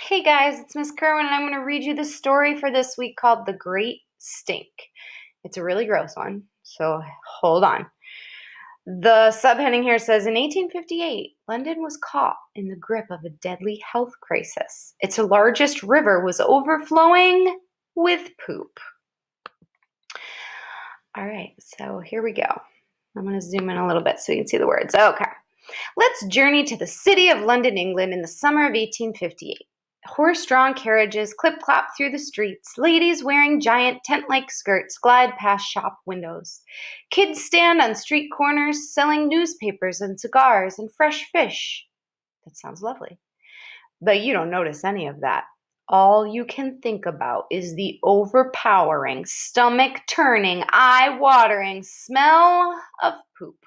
Hey guys, it's Miss Kerwin, and I'm going to read you the story for this week called The Great Stink. It's a really gross one, so hold on. The subheading here says, in 1858, London was caught in the grip of a deadly health crisis. Its largest river was overflowing with poop. All right, so here we go. I'm going to zoom in a little bit so you can see the words. Okay, let's journey to the city of London, England in the summer of 1858. Horse-drawn carriages clip-clop through the streets. Ladies wearing giant tent-like skirts glide past shop windows. Kids stand on street corners selling newspapers and cigars and fresh fish. That sounds lovely. But you don't notice any of that. All you can think about is the overpowering, stomach-turning, eye-watering smell of poop.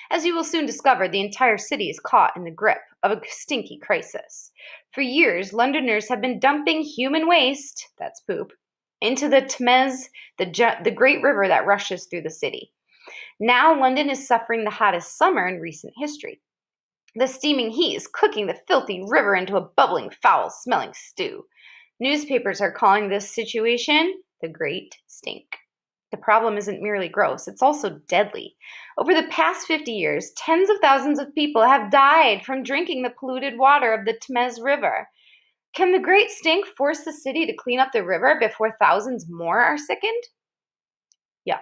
As you will soon discover, the entire city is caught in the grip of a stinky crisis. For years, Londoners have been dumping human waste, that's poop, into the Thames, the great river that rushes through the city. Now London is suffering the hottest summer in recent history. The steaming heat is cooking the filthy river into a bubbling, foul-smelling stew. Newspapers are calling this situation the Great Stink. The problem isn't merely gross, it's also deadly. Over the past 50 years, tens of thousands of people have died from drinking the polluted water of the Thames River. Can the Great Stink force the city to clean up the river before thousands more are sickened? Yuck.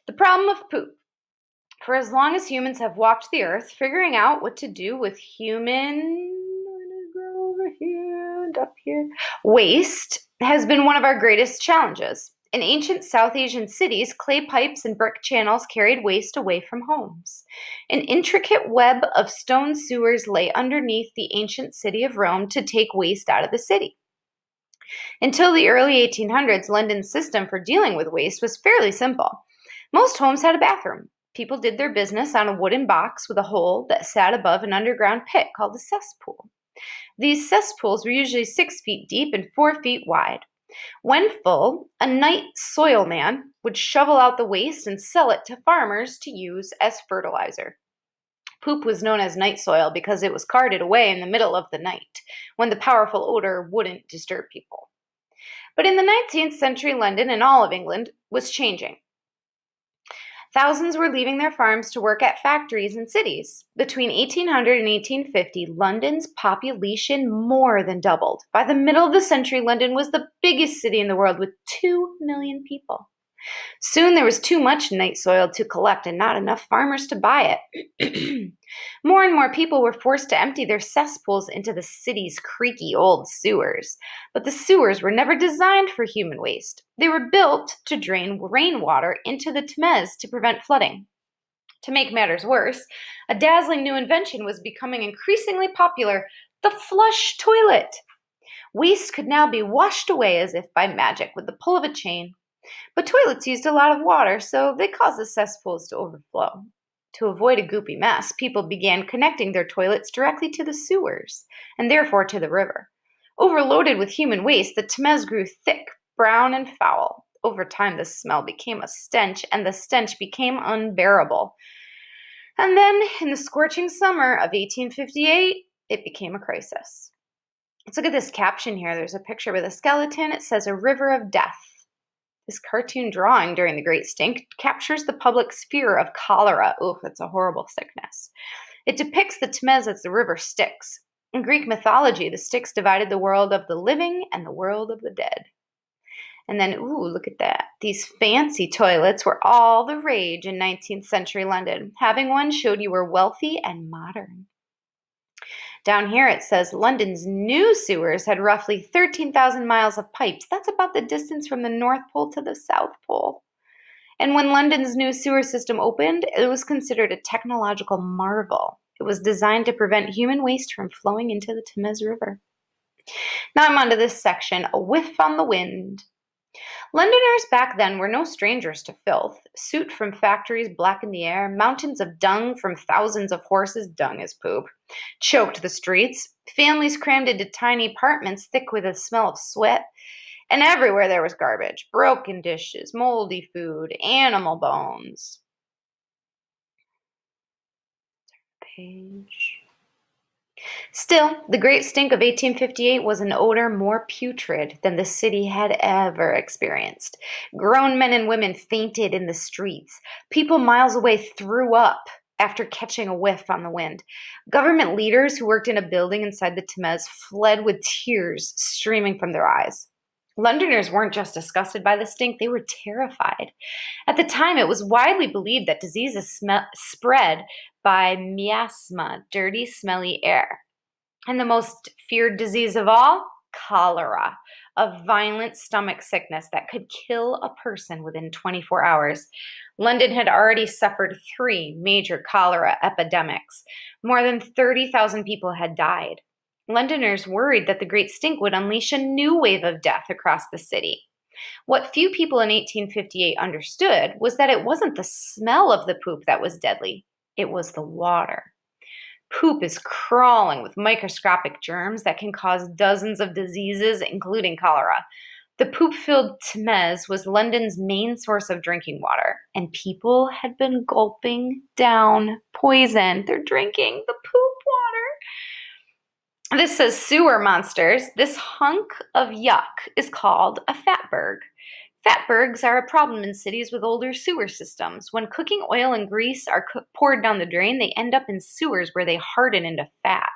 The problem of poop. For as long as humans have walked the earth, figuring out what to do with waste has been one of our greatest challenges. In ancient South Asian cities, clay pipes and brick channels carried waste away from homes. An intricate web of stone sewers lay underneath the ancient city of Rome to take waste out of the city. Until the early 1800s, London's system for dealing with waste was fairly simple. Most homes had a bathroom. People did their business on a wooden box with a hole that sat above an underground pit called a cesspool. These cesspools were usually 6 feet deep and 4 feet wide. When full, a night soil man would shovel out the waste and sell it to farmers to use as fertilizer. Poop was known as night soil because it was carted away in the middle of the night, when the powerful odor wouldn't disturb people. But in the 19th century, London and all of England was changing. Thousands were leaving their farms to work at factories and cities. Between 1800 and 1850, London's population more than doubled. By the middle of the century, London was the biggest city in the world with 2 million people. Soon there was too much night soil to collect and not enough farmers to buy it. More and more people were forced to empty their cesspools into the city's creaky old sewers. But the sewers were never designed for human waste. They were built to drain rainwater into the Thames to prevent flooding. To make matters worse, a dazzling new invention was becoming increasingly popular: the flush toilet. Waste could now be washed away as if by magic with the pull of a chain. But toilets used a lot of water, so they caused the cesspools to overflow. To avoid a goopy mess, people began connecting their toilets directly to the sewers, and therefore to the river. Overloaded with human waste, the Thames grew thick, brown, and foul. Over time, the smell became a stench, and the stench became unbearable. And then, in the scorching summer of 1858, it became a crisis. Let's look at this caption here. There's a picture with a skeleton. It says, "A river of death." This cartoon drawing during the Great Stink captures the public's fear of cholera. Oof, it's a horrible sickness. It depicts the Thames as the river Styx. In Greek mythology, the Styx divided the world of the living and the world of the dead. And then, ooh, look at that. These fancy toilets were all the rage in 19th century London. Having one showed you were wealthy and modern. Down here it says London's new sewers had roughly 13,000 miles of pipes. That's about the distance from the North Pole to the South Pole. And when London's new sewer system opened, it was considered a technological marvel. It was designed to prevent human waste from flowing into the Thames River. Now I'm on to this section, a whiff on the wind. Londoners back then were no strangers to filth. Soot from factories blackened the air. Mountains of dung from thousands of horses, dung is poop, choked the streets. Families crammed into tiny apartments thick with the smell of sweat. And everywhere there was garbage, broken dishes, moldy food, animal bones. Page. Still, the Great Stink of 1858 was an odor more putrid than the city had ever experienced. Grown men and women fainted in the streets. People miles away threw up after catching a whiff on the wind. Government leaders who worked in a building inside the Thames fled with tears streaming from their eyes. Londoners weren't just disgusted by the stink, they were terrified. At the time, it was widely believed that diseases spread by miasma, dirty, smelly air. And the most feared disease of all, cholera, a violent stomach sickness that could kill a person within 24 hours. London had already suffered 3 major cholera epidemics. More than 30,000 people had died. Londoners worried that the Great Stink would unleash a new wave of death across the city. What few people in 1858 understood was that it wasn't the smell of the poop that was deadly, it was the water. Poop is crawling with microscopic germs that can cause dozens of diseases, including cholera. The poop-filled Thames was London's main source of drinking water, and people had been gulping down poison. They're drinking the poop water. This says sewer monsters. This hunk of yuck is called a fatberg. Fatbergs are a problem in cities with older sewer systems. When cooking oil and grease are poured down the drain, they end up in sewers where they harden into fat.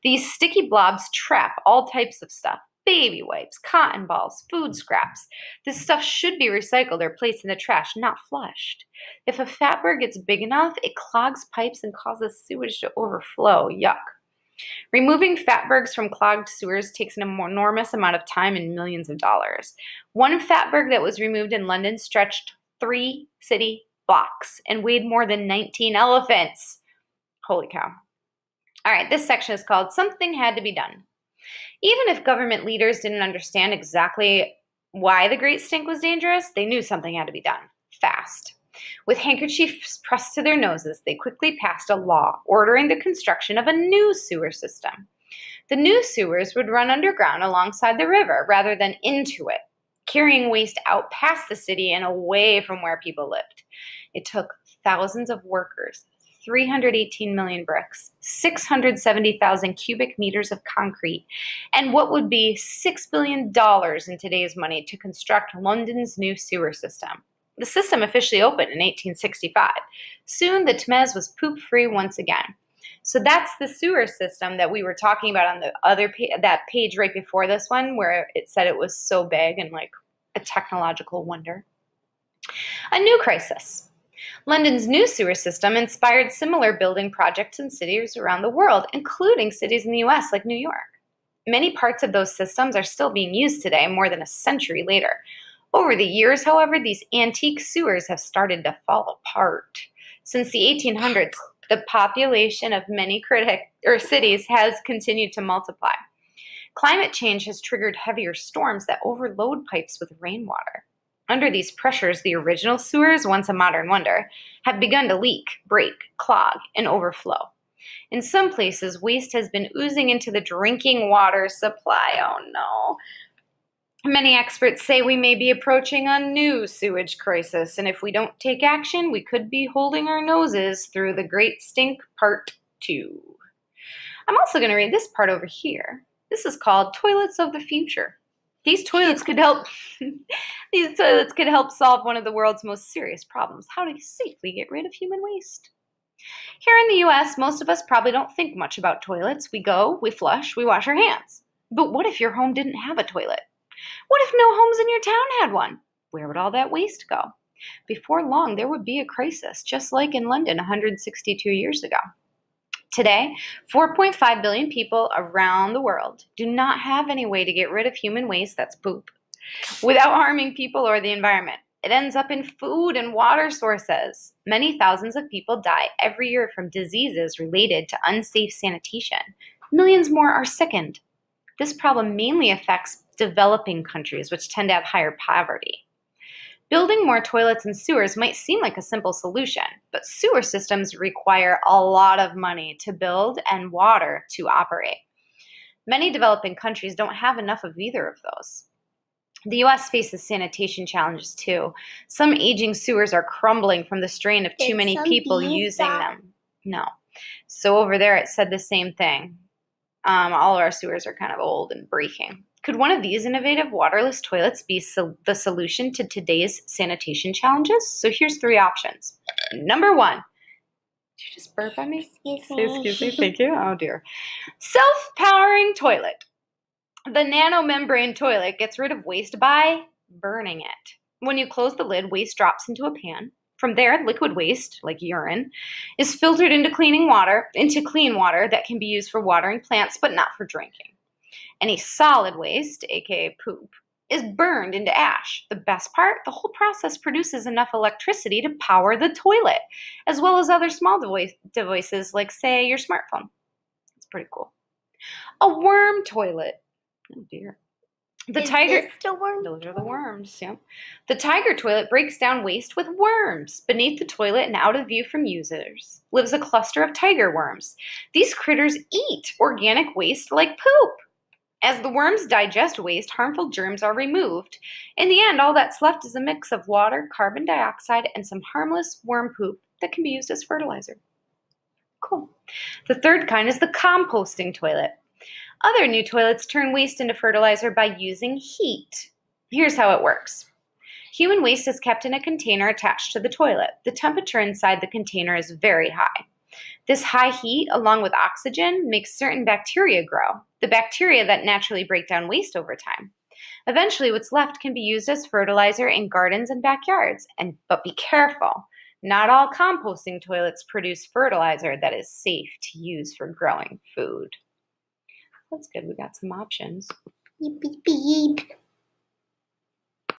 These sticky blobs trap all types of stuff: baby wipes, cotton balls, food scraps. This stuff should be recycled or placed in the trash, not flushed. If a fatberg gets big enough, it clogs pipes and causes sewage to overflow. Yuck. Removing fatbergs from clogged sewers takes an enormous amount of time and millions of dollars. One fatberg that was removed in London stretched 3 city blocks and weighed more than 19 elephants. Holy cow. All right, this section is called Something Had to Be Done. Even if government leaders didn't understand exactly why the Great Stink was dangerous, they knew something had to be done, fast. With handkerchiefs pressed to their noses, they quickly passed a law ordering the construction of a new sewer system. The new sewers would run underground alongside the river rather than into it, carrying waste out past the city and away from where people lived. It took thousands of workers, 318 million bricks, 670,000 cubic meters of concrete, and what would be $6 billion in today's money to construct London's new sewer system. The system officially opened in 1865. Soon, the Thames was poop-free once again. So that's the sewer system that we were talking about on the other that page right before this one, where it said it was so big and like a technological wonder. A new crisis. London's new sewer system inspired similar building projects in cities around the world, including cities in the U.S. like New York. Many parts of those systems are still being used today, more than a century later. Over the years, however, these antique sewers have started to fall apart. Since the 1800s, the population of many cities has continued to multiply. Climate change has triggered heavier storms that overload pipes with rainwater. Under these pressures, the original sewers, once a modern wonder, have begun to leak, break, clog, and overflow. In some places, waste has been oozing into the drinking water supply. Oh no. Many experts say we may be approaching a new sewage crisis, and if we don't take action, we could be holding our noses through the Great Stink Part 2. I'm also going to read this part over here. This is called Toilets of the Future. These toilets could help solve one of the world's most serious problems: how to safely get rid of human waste. Here in the US, most of us probably don't think much about toilets. We go, we flush, we wash our hands. But what if your home didn't have a toilet? What if no homes in your town had one? Where would all that waste go? Before long, there would be a crisis, just like in London 162 years ago. Today, 4.5 billion people around the world do not have any way to get rid of human waste, that's poop, without harming people or the environment. It ends up in food and water sources. Many thousands of people die every year from diseases related to unsafe sanitation. Millions more are sickened. This problem mainly affects developing countries, which tend to have higher poverty. Building more toilets and sewers might seem like a simple solution, but sewer systems require a lot of money to build and water to operate. Many developing countries don't have enough of either of those. The U.S. faces sanitation challenges too. Some aging sewers are crumbling from the strain of too many people using them. No. So over there it said the same thing. All of our sewers are kind of old and breaking. Could one of these innovative waterless toilets be the solution to today's sanitation challenges? So here's 3 options. Number 1. Did you just burp on me? Excuse me. Thank you. Oh, dear. Self-powering toilet. The nanomembrane toilet gets rid of waste by burning it. When you close the lid, waste drops into a pan. From there, liquid waste, like urine, is filtered into clean water that can be used for watering plants, but not for drinking. Any solid waste, aka poop, is burned into ash. The best part, the whole process produces enough electricity to power the toilet, as well as other small devices like, say, your smartphone. It's pretty cool. A worm toilet. Oh dear. Those are the worms, yeah. The tiger toilet breaks down waste with worms. Beneath the toilet and out of view from users lives a cluster of tiger worms. These critters eat organic waste like poop. As the worms digest waste, harmful germs are removed. In the end, all that's left is a mix of water, carbon dioxide, and some harmless worm poop that can be used as fertilizer. Cool. The third kind is the composting toilet. Other new toilets turn waste into fertilizer by using heat. Here's how it works. Human waste is kept in a container attached to the toilet. The temperature inside the container is very high. This high heat, along with oxygen, makes certain bacteria grow, the bacteria that naturally break down waste over time. Eventually, what's left can be used as fertilizer in gardens and backyards. But be careful. Not all composting toilets produce fertilizer that is safe to use for growing food. That's good. We got some options. Beep, beep, beep.